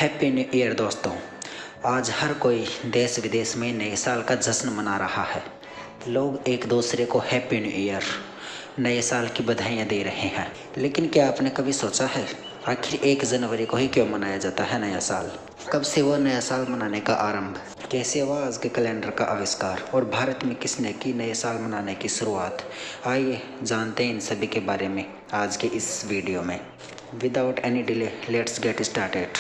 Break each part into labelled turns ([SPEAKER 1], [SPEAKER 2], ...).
[SPEAKER 1] Happy new year दोस्तों। आज हर कोई देश विदेश में नए साल का जश्न मना रहा है। लोग एक दूसरे को हैप्पी न्यू ईयर, नए साल की बधाइयाँ दे रहे हैं। लेकिन क्या आपने कभी सोचा है आखिर 1 जनवरी को ही क्यों मनाया जाता है नया साल? कब से वह नया साल मनाने का आरंभ, कैसे हुआ आज के कैलेंडर का आविष्कार और भारत में किसने की नए साल मनाने की शुरुआत? आइए जानते हैं इन सभी के बारे में आज के इस वीडियो में। Without any delay let's get started.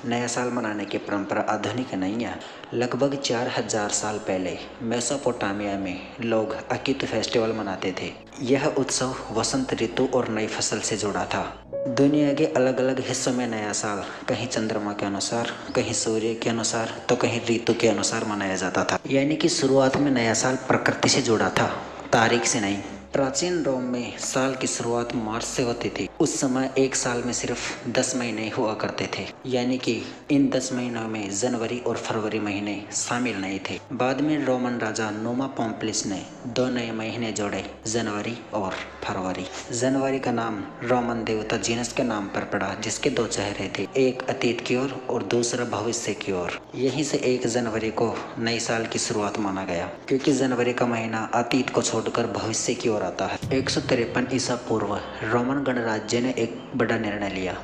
[SPEAKER 1] नया साल मनाने की परंपरा आधुनिक नहीं है। लगभग 4000 साल पहले मेसोपोटामिया में लोग अकीत फेस्टिवल मनाते थे। यह उत्सव वसंत ऋतु और नई फसल से जुड़ा था। दुनिया के अलग अलग हिस्सों में नया साल कहीं चंद्रमा के अनुसार, कहीं सूर्य के अनुसार तो कहीं ऋतु के अनुसार मनाया जाता था। यानी कि शुरुआत में नया साल प्रकृति से जुड़ा था, तारीख से नहीं। प्राचीन रोम में साल की शुरुआत मार्च से होती थी। उस समय एक साल में सिर्फ 10 महीने हुआ करते थे, यानी कि इन 10 महीनों में जनवरी और फरवरी महीने शामिल नहीं थे। बाद में रोमन राजा नोमा पोम्पलिस ने 2 नए महीने जोड़े, जनवरी और फरवरी। जनवरी का नाम रोमन देवता जीनस के नाम पर पड़ा, जिसके 2 चेहरे थे, एक अतीत की ओर और दूसरा भविष्य की ओर। यहीं से 1 जनवरी को नए साल की शुरुआत माना गया, क्योंकि जनवरी का महीना अतीत को छोड़कर भविष्य की ओर आता है। 153 ईसा पूर्व रोमन गणराज्य ने एक बड़ा निर्णय लिया।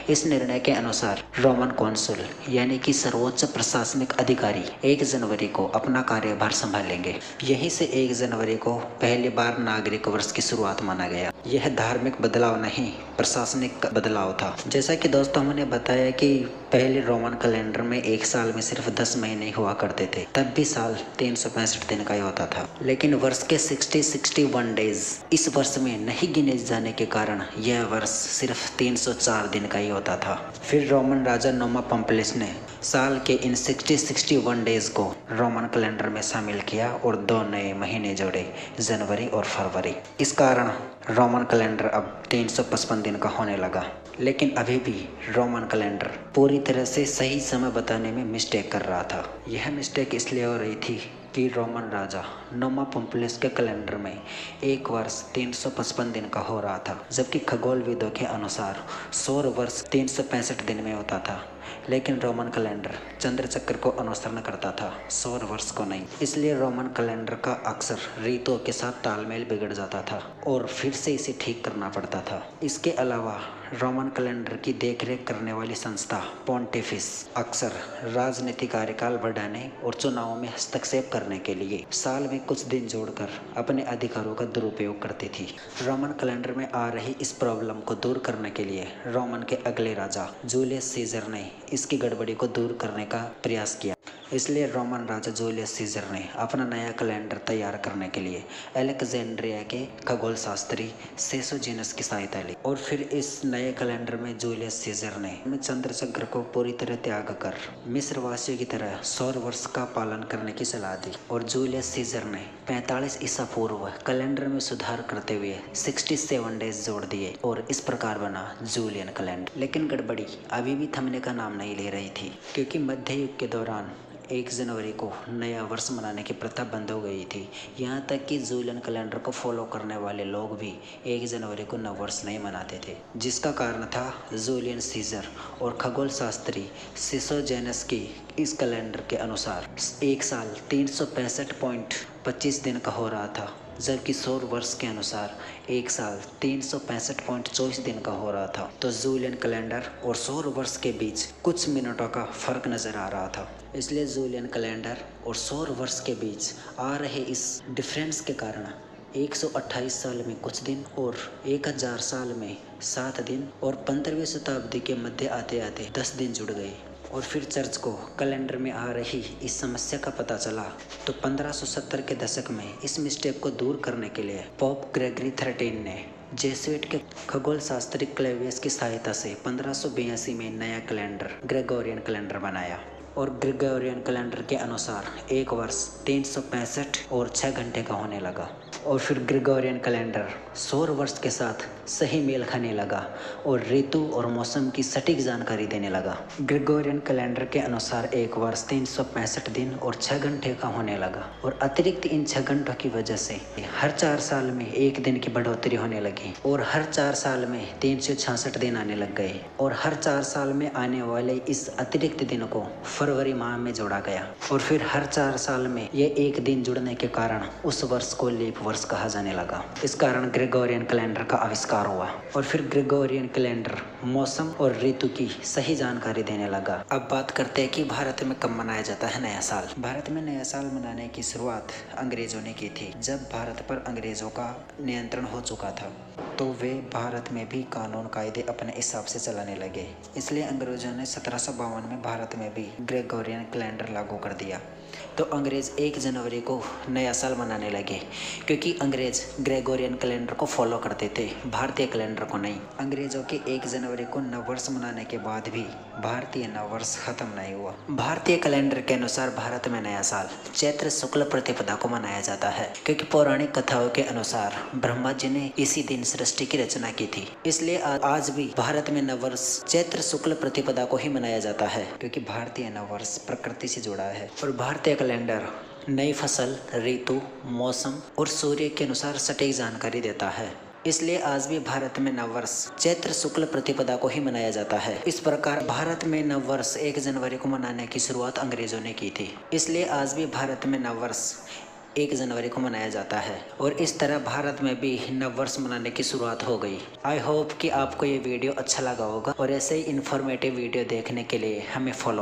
[SPEAKER 1] इस निर्णय के अनुसार रोमन कौंसुल यानी कि सर्वोच्च प्रशासनिक अधिकारी 1 जनवरी को अपना कार्यभार संभालेंगे। यहीं से 1 जनवरी को पहली बार नागरिक वर्ष की शुरुआत माना गया। यह धार्मिक बदलाव नहीं, प्रशासनिक बदलाव था। जैसा कि दोस्तों हमने बताया कि पहले रोमन कैलेंडर में एक साल में सिर्फ 10 महीने हुआ करते थे। तब भी साल 365 दिन का ही होता था। लेकिन वर्ष के 61 डेज इस वर्ष में नहीं गिने जाने के कारण यह वर्ष सिर्फ 304 दिन का ही होता था। फिर रोमन राजा नोमा पोम्पलिस ने साल के इन 61 डेज को रोमन कैलेंडर में शामिल किया और 2 नए महीने जोड़े, जनवरी और फरवरी। इस कारण रोमन कैलेंडर अब 355 दिन का होने लगा। लेकिन अभी भी रोमन कैलेंडर पूरी तरह से सही समय बताने में मिस्टेक कर रहा था। यह मिस्टेक इसलिए हो रही थी कि रोमन राजा नोमा पोम्पलिस के कैलेंडर में एक वर्ष 355 दिन का हो रहा था, जबकि खगोलविदों के अनुसार सौर वर्ष 365 दिन में होता था। लेकिन रोमन कैलेंडर चंद्र चक्र को अनुसरण करता था, सौर वर्ष को नहीं। इसलिए रोमन कैलेंडर का अक्सर ऋतुओं के साथ तालमेल बिगड़ जाता था और फिर से इसे ठीक करना पड़ता था। इसके अलावा रोमन कैलेंडर की देखरेख करने वाली संस्था पोंटिफिस अक्सर राजनीतिक कार्यकाल बढ़ाने और चुनावों में हस्तक्षेप करने के लिए साल में कुछ दिन जोड़कर अपने अधिकारों का दुरुपयोग करती थी। रोमन कैलेंडर में आ रही इस प्रॉब्लम को दूर करने के लिए रोमन के अगले राजा जूलियस सीजर ने इसकी गड़बड़ी को दूर करने का प्रयास किया। इसलिए रोमन राजा जूलियस सीजर ने अपना नया कैलेंडर तैयार करने के लिए अलेक्जेंड्रिया के खगोल शास्त्री सेसोजीनस की सहायता ली। और फिर इस नए कैलेंडर में जूलियस सीजर ने चंद्र चक्र को पूरी तरह त्याग कर मिस्रवासियों की तरह सौर वर्ष का पालन करने की सलाह दी। और जूलियस सीजर ने 45 ईसा पूर्व कैलेंडर में सुधार करते हुए 67 डेज जोड़ दिए और इस प्रकार बना जूलियन कैलेंडर। लेकिन गड़बड़ी अभी भी थमने का नाम नहीं ले रही थी, क्योंकि मध्य युग के दौरान 1 जनवरी को नया वर्ष मनाने की प्रथा बंद हो गई थी। यहाँ तक कि जूलियन कैलेंडर को फॉलो करने वाले लोग भी 1 जनवरी को नव वर्ष नहीं मनाते थे, जिसका कारण था जूलियन सीजर और खगोल शास्त्री सेसोजेनस की इस कैलेंडर के अनुसार एक साल 365.25 दिन का हो रहा था, जबकि सौर वर्ष के अनुसार एक साल 365.24 दिन का हो रहा था। तो जूलियन कैलेंडर और सौर वर्ष के बीच कुछ मिनटों का फर्क नजर आ रहा था। इसलिए जूलियन कैलेंडर और सौर वर्ष के बीच आ रहे इस डिफरेंस के कारण 128 साल में कुछ दिन और 1000 साल में 7 दिन और 15वीं शताब्दी के मध्य आते आते 10 दिन जुड़ गए। और फिर चर्च को कैलेंडर में आ रही इस समस्या का पता चला तो 1570 के दशक में इस मिस्टेक को दूर करने के लिए पोप ग्रेगरी 13 ने जेसुइट के खगोल शास्त्री क्लेवियस की सहायता से 1582 में नया कैलेंडर ग्रेगोरियन कैलेंडर बनाया। और ग्रेगोरियन कैलेंडर के अनुसार एक वर्ष 365 और 6 घंटे का होने लगा। और फिर ग्रेगोरियन कैलेंडर सौर वर्ष के साथ सही मेल खाने लगा और ऋतु और मौसम की सटीक जानकारी देने लगा। ग्रेगोरियन कैलेंडर के अनुसार एक वर्ष 365 दिन और 6 घंटे का होने लगा और अतिरिक्त इन 6 घंटों की वजह से हर 4 साल में एक दिन की बढ़ोतरी होने लगी और हर 4 साल में 366 दिन आने लग गए और हर 4 साल में आने वाले इस अतिरिक्त दिन को फरवरी माह में जोड़ा गया और फिर हर 4 साल में ये एक दिन जुड़ने के कारण उस वर्ष को लीप वर्ष कहा जाने लगा। इस कारण ग्रेगोरियन कैलेंडर का आविष्कार हुआ और फिर ग्रेगोरियन कैलेंडर मौसम और ऋतु की सही जानकारी देने लगा। अब बात करते हैं कि भारत में कब मनाया जाता है नया साल। भारत में नया साल मनाने की शुरुआत अंग्रेजों ने की थी। जब भारत पर अंग्रेजों का नियंत्रण हो चुका था तो वे भारत में भी कानून कायदे अपने हिसाब से चलाने लगे। इसलिए अंग्रेजों ने 1752 में भारत में भी ग्रेगोरियन कैलेंडर लागू कर दिया। तो अंग्रेज 1 जनवरी को नया साल मनाने लगे क्योंकि अंग्रेज ग्रेगोरियन कैलेंडर को फॉलो करते थे, भारतीय कैलेंडर को नहीं। अंग्रेजों के 1 जनवरी को नववर्ष मनाने के बाद भी भारतीय नववर्ष खत्म नहीं हुआ। भारतीय कैलेंडर के अनुसार भारत में नया साल चैत्र शुक्ल प्रतिपदा को मनाया जाता है क्योंकि पौराणिक कथाओं के अनुसार ब्रह्मा जी ने इसी दिन सृष्टि की रचना की थी। इसलिए आज भी भारत में नववर्ष चैत्र शुक्ल प्रतिपदा को ही मनाया जाता है क्योंकि भारतीय नववर्ष प्रकृति से जुड़ा है। और भारतीय कैलेंडर नई फसल, ऋतु, मौसम और सूर्य के अनुसार सटीक जानकारी देता है। इसलिए आज भी भारत में नववर्ष चैत्र शुक्ल प्रतिपदा को ही मनाया जाता है। इस प्रकार भारत में नववर्ष 1 जनवरी को मनाने की शुरुआत अंग्रेजों ने की थी। इसलिए आज भी भारत में नववर्ष 1 जनवरी को मनाया जाता है और इस तरह भारत में भी नववर्ष मनाने की शुरुआत हो गई। आई होप कि आपको ये वीडियो अच्छा लगा होगा और ऐसे ही इन्फॉर्मेटिव वीडियो देखने के लिए हमें फॉलो